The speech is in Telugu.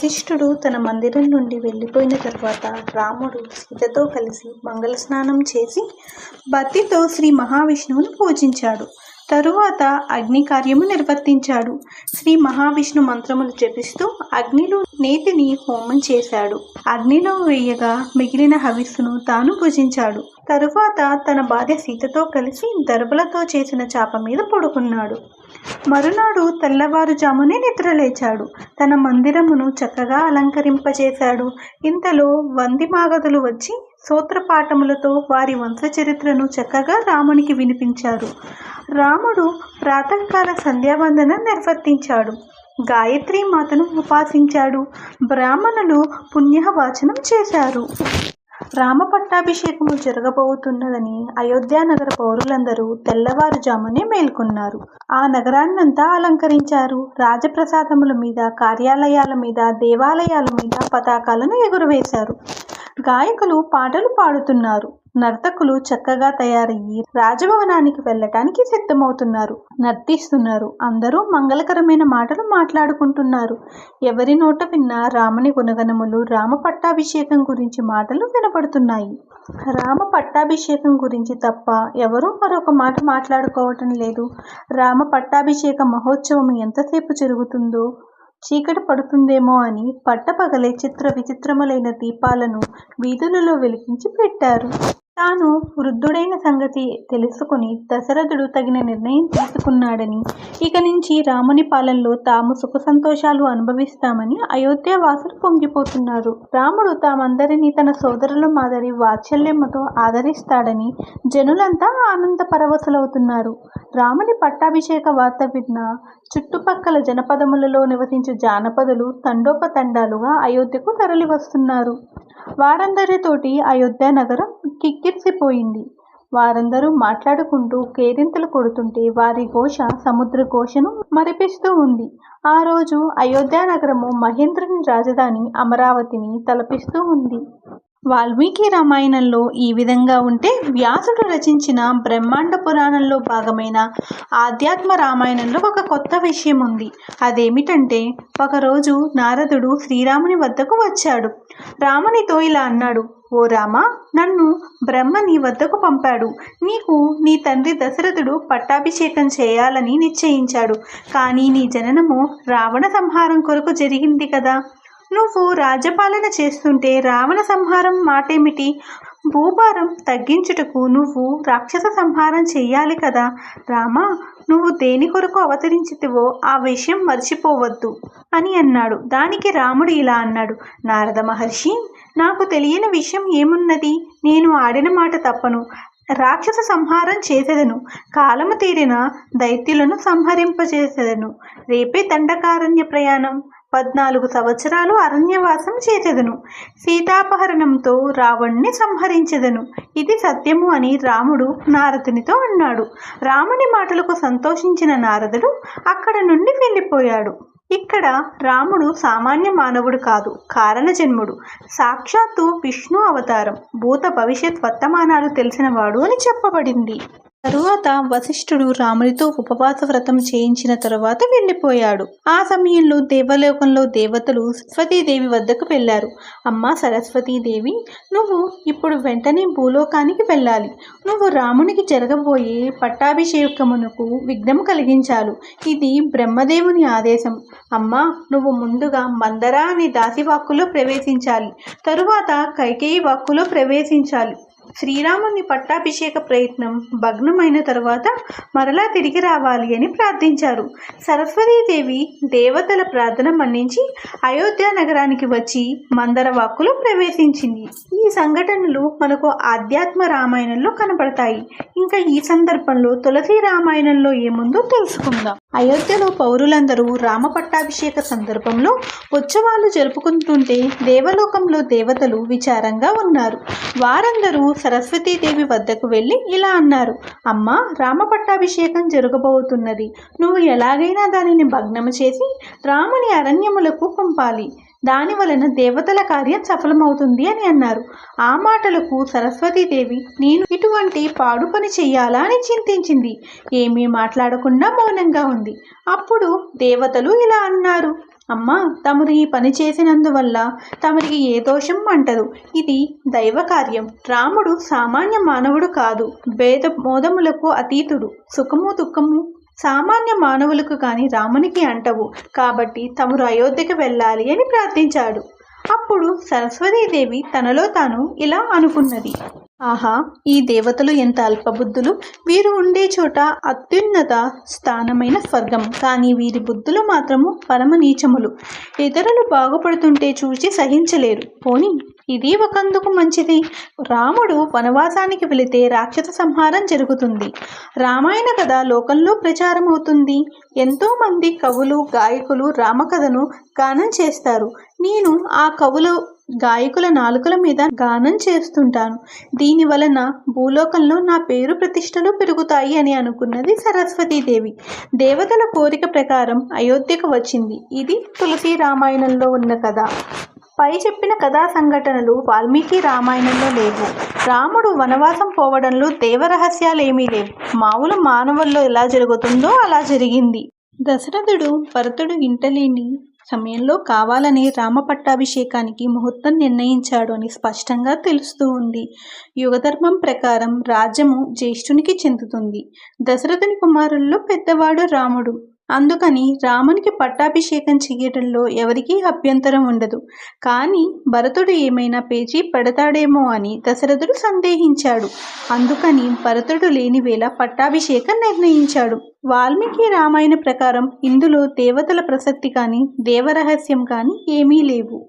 వశిష్ఠుడు తన మందిరం నుండి వెళ్ళిపోయిన తర్వాత రాముడు సీతతో కలిసి మంగళ స్నానం చేసి భక్తితో శ్రీ మహావిష్ణువును పూజించాడు. తరువాత అగ్ని కార్యము నిర్వర్తించాడు. శ్రీ మహావిష్ణు మంత్రములు జపిస్తూ అగ్నిలో నేతిని హోమం చేశాడు. అగ్నిలో వేయగా మిగిలిన హవిస్సును తాను భుజించాడు. తరువాత తన భార్య సీతతో కలిసి దర్భలతో చేసిన చాప మీద పడుకున్నాడు. మరునాడు తెల్లవారుజామునే నిద్రలేచాడు. తన మందిరమును చక్కగా అలంకరింపచేశాడు. ఇంతలో వందిమాగధులు వచ్చి సూత్రపాఠములతో వారి వంశచరిత్రను చక్కగా రామునికి వినిపించారు. రాముడు ప్రాతకాల సంధ్యావందనం నిర్వర్తించాడు. గాయత్రీ మాతను ఉపాసించాడు. బ్రాహ్మణులు పుణ్యవాచనం చేశారు. రామ పట్టాభిషేకము జరగబోతున్నదని అయోధ్యానగర పౌరులందరూ తెల్లవారుజామునే మేల్కొన్నారు. ఆ నగరాన్నంతా అలంకరించారు. రాజప్రసాదముల మీద, కార్యాలయాల మీద, దేవాలయాల మీద పతాకాలను ఎగురవేశారు. గాయకులు పాటలు పాడుతున్నారు. నర్తకులు చక్కగా తయారయ్యి రాజభవనానికి వెళ్ళటానికి సిద్ధమవుతున్నారు. నర్తిస్తున్నారు. అందరూ మంగళకరమైన మాటలు మాట్లాడుకుంటున్నారు. ఎవరి నోట విన్నా రాముని గుణగణములు, రామ పట్టాభిషేకం గురించి మాటలు వినపడుతున్నాయి. రామ పట్టాభిషేకం గురించి తప్ప ఎవరూ మరొక మాట మాట్లాడుకోవటం లేదు. రామ పట్టాభిషేక మహోత్సవం ఎంతసేపు జరుగుతుందో, చీకటి పడుతుందేమో అని పట్టపగలే చిత్ర విచిత్రములైన దీపాలను వీధులలో వెలిగించి పెట్టారు. తాను వృద్ధుడైన సంగతి తెలుసుకుని దశరథుడు తగిన నిర్ణయం తీసుకున్నాడని, ఇక నుంచి రాముని పాలనలో తాము సుఖ సంతోషాలు అనుభవిస్తామని అయోధ్యవాసులు పొంగిపోతున్నారు. రాముడు తామందరినీ తన సోదరుల మాదిరి వాత్సల్యముతో ఆదరిస్తాడని జనులంతా ఆనంద పరవశులవుతున్నారు. రాముని పట్టాభిషేక వార్త విన్న చుట్టుపక్కల జనపదములలో నివసించే జానపదులు తండోపతండాలుగా అయోధ్యకు తరలి వస్తున్నారు. వారందరితోటి అయోధ్య నగరం కిక్కిరిసిపోయింది. వారందరూ మాట్లాడుకుంటూ కేరింతలు కొడుతుంటే వారి ఘోష సముద్ర ఘోషను మరిపిస్తూ ఉంది. ఆ రోజు అయోధ్య నగరము మహేంద్రుని రాజధాని అమరావతిని తలపిస్తూ ఉంది. వాల్మీకి రామాయణంలో ఈ విధంగా ఉంటే, వ్యాసుడు రచించిన బ్రహ్మాండ పురాణంలో భాగమైన ఆధ్యాత్మ రామాయణంలో ఒక కొత్త విషయం ఉంది. అదేమిటంటే, ఒకరోజు నారదుడు శ్రీరాముని వద్దకు వచ్చాడు. రామునితో ఇలా అన్నాడు: ఓ రామా, నన్ను బ్రహ్మ నీ వద్దకు పంపాడు. నీకు నీ తండ్రి దశరథుడు పట్టాభిషేకం చేయాలని నిశ్చయించాడు. కానీ నీ జననము రావణ సంహారం కొరకు జరిగింది కదా. నువ్వు రాజ్యపాలన చేస్తుంటే రావణ సంహారం మాటేమిటి? భూభారం తగ్గించుటకు నువ్వు రాక్షస సంహారం చెయ్యాలి కదా. రామా, నువ్వు దేని కొరకు అవతరించితివో ఆ విషయం మర్చిపోవద్దు అని అన్నాడు. దానికి రాముడు ఇలా అన్నాడు: నారద మహర్షి, నాకు తెలియని విషయం ఏమున్నది? నేను ఆడిన మాట తప్పను. రాక్షస సంహారం చేసేదను. కాలము తీరిన దైత్యులను సంహరింపజేసేదను. రేపే దండకారణ్య ప్రయాణం. 14 సంవత్సరాలు అరణ్యవాసం చేసేదను. సీతాపహరణంతో రావణ్ణి సంహరించెదను. ఇది సత్యము అని రాముడు నారదునితో అన్నాడు. రాముని మాటలకు సంతోషించిన నారదుడు అక్కడ నుండి వెళ్ళిపోయాడు. ఇక్కడ రాముడు సామాన్య మానవుడు కాదు, కారణజన్ముడు. సాక్షాత్తు విష్ణు అవతారం. భూత భవిష్యత్ వర్తమానాలు తెలిసినవాడు అని చెప్పబడింది. తరువాత వశిష్ఠుడు రామునితో ఉపవాస వ్రతం చేయించిన తరువాత వెళ్ళిపోయాడు. ఆ సమయంలో దేవలోకంలో దేవతలు సరస్వతీదేవి వద్దకు వెళ్ళారు. అమ్మా సరస్వతీదేవి, నువ్వు ఇప్పుడు వెంటనే భూలోకానికి వెళ్ళాలి. నువ్వు రామునికి జరగబోయే పట్టాభిషేకమునకు విఘ్నం కలిగించాలి. ఇది బ్రహ్మదేవుని ఆదేశం. అమ్మా, నువ్వు ముందుగా మందర అనే దాసి వాక్కులో ప్రవేశించాలి. తరువాత కైకేయి వాక్కులో ప్రవేశించాలి. శ్రీరాముని పట్టాభిషేక ప్రయత్నం భగ్నమైన తరువాత మరలా తిరిగి రావాలి అని ప్రార్థించారు. సరస్వతీదేవి దేవతల ప్రార్థన మన్నించి అయోధ్య నగరానికి వచ్చి మందర వాక్కులో ప్రవేశించింది. ఈ సంఘటనలు మనకు ఆధ్యాత్మ రామాయణంలో కనపడతాయి. ఇంకా ఈ సందర్భంలో తులసి రామాయణంలో ఏముందో తెలుసుకుందాం. అయోధ్యలో పౌరులందరూ రామ పట్టాభిషేక సందర్భంలో ఉత్సవాలు జరుపుకుంటుంటే దేవలోకంలో దేవతలు విచారంగా ఉన్నారు. వారందరూ సరస్వతీదేవి వద్దకు వెళ్ళి ఇలా అన్నారు: అమ్మా, రామ పట్టాభిషేకం జరగబోతున్నది. నువ్వు ఎలాగైనా దానిని భగ్నము చేసి రాముని అరణ్యములకు పంపాలి. దాని వలన దేవతల కార్యం సఫలమవుతుంది అని అన్నారు. ఆ మాటలకు సరస్వతీదేవి నేను ఇటువంటి పాడు పని చెయ్యాలా అని చింతించింది. ఏమీ మాట్లాడకుండా మౌనంగా ఉంది. అప్పుడు దేవతలు ఇలా అన్నారు: అమ్మా, తమరు ఈ పని చేసినందువల్ల తమరికి ఏ దోషం అంటదు. ఇది దైవ కార్యం. రాముడు సామాన్య మానవుడు కాదు, మోదములకు అతీతుడు. సుఖము దుఃఖము సామాన్య మానవులకు కాని రామునికి అంటవు. కాబట్టి తమరు అయోధ్యకు వెళ్ళాలి అని ప్రార్థించాడు. అప్పుడు సరస్వతీదేవి తనలో తాను ఇలా అనుకున్నది. ఆహా, ఈ దేవతలు ఎంత అల్పబుద్ధులు! వీరు ఉండే చోట అత్యున్నత స్థానమైన స్వర్గం, కానీ వీరి బుద్ధులు మాత్రము పరమ నీచములు. ఇతరులు బాగుపడుతుంటే చూసి సహించలేరు. పోని ఇది ఒకందుకు మంచిది. రాముడు వనవాసానికి వెళితే రాక్షస సంహారం జరుగుతుంది. రామాయణ కథ లోకంలో ప్రచారం అవుతుంది. ఎంతోమంది కవులు గాయకులు రామకథను గానం చేస్తారు. నేను ఆ కవులు గాయకుల నాలుకల మీద గానం చేస్తుంటాను. దీని వలన భూలోకంలో నా పేరు ప్రతిష్టలు పెరుగుతాయి అని అనుకున్నది సరస్వతీదేవి. దేవతల కోరిక ప్రకారం అయోధ్యకు వచ్చింది. ఇది తులసి రామాయణంలో ఉన్న కథ. పై చెప్పిన కథా సంఘటనలు వాల్మీకి రామాయణంలో లేవు. రాముడు వనవాసం పోవడంలో దేవరహస్యాలేమీ లేవు. మామూలు మానవుల్లో ఎలా జరుగుతుందో అలా జరిగింది. దశరథుడు భరతుడు ఇంటలేని సమయంలో కావాలని రామ పట్టాభిషేకానికి ముహూర్తం నిర్ణయించాడు అని స్పష్టంగా తెలుస్తూ ఉంది. యుగధర్మం ప్రకారం రాజ్యము జ్యేష్ఠునికి చెందుతుంది. దశరథుని కుమారుల్లో పెద్దవాడు రాముడు. అందుకని రామునికి పట్టాభిషేకం చేయడంలో ఎవరికీ అభ్యంతరం ఉండదు. కానీ భరతుడు ఏమైనా పేచీ పెడతాడేమో అని దశరథుడు సందేహించాడు. అందుకని భరతుడు లేని వేళ పట్టాభిషేకం నిర్ణయించాడు. వాల్మీకి రామాయణ ప్రకారం ఇందులో దేవతల ప్రసక్తి కానీ దేవరహస్యం కానీ ఏమీ లేవు.